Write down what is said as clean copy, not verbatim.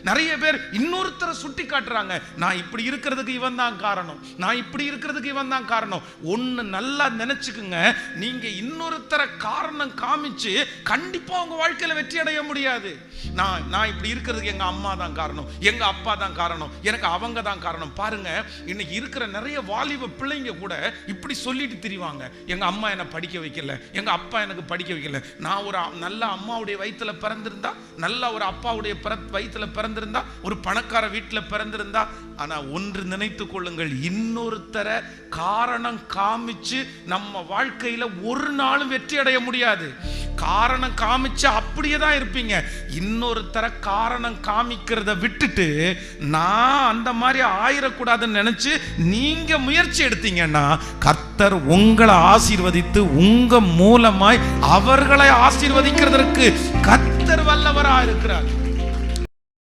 நிறைய பேர் இன்னொருத்தரை சுட்டி காட்டுறாங்க. நான் இப்படி இருக்கிறதுக்கு இவன் தான் காரணம், நான் இப்படி இருக்கிறதுக்கு இவன் தான் காரணம். ஒன்னு நல்லா நினைச்சுக்குங்க, நீங்க இன்னொருத்தரை காரணம் காமிச்சு கண்டிப்பா உங்க வாழ்க்கையில வெற்றி அடைய முடியாது. நான் இப்படி இருக்கிறதுக்கு எங்க அம்மா தான் காரணம், எங்க அப்பா தான் காரணம், எனக்கு அவங்க தான் காரணம். பாருங்க, இன்னைக்கு இருக்கிற நிறைய வாலிப பிள்ளைங்க கூட இப்படி சொல்லிட்டு திரிவாங்க. எங்க அம்மா என்னை படிக்க வைக்கல, எங்க அப்பா எனக்கு படிக்க வைக்கல. நான் ஒரு நல்ல அம்மாவுடைய வயிற்றுல பிறந்திருந்தா, நல்ல ஒரு அப்பாவுடைய வயிற்றுல பிறந்திருந்தா, ஒரு பணக்கார வீட்டில் பிறந்திருந்தா. ஆனா ஒன்று நினைத்து கொள்ளுங்கள், இன்னொருத்தரை காரணம் காமிச்சு நம்ம வாழ்க்கையில ஒரு நாளும் வெற்றி அடைய முடியாது. காரணம் காமிச்சு அப்படியே தான் இருப்பீங்க. இன்னொருத்தரை காரணம் காமிக்கிறத விட்டுட்டு நான் அந்த மாதிரி ஆயிரக்கூடாதுன்னு நினைச்சு நீங்க முயற்சி எடுத்தீங்கன்னா கர்த்தர் உங்களை ஆசீர்வதித்து உங்க மூலமாய் அவர்களை ஆசீர்வதிக்கிறதற்கு கர்த்தர் வல்லவராக இருக்கிறார்.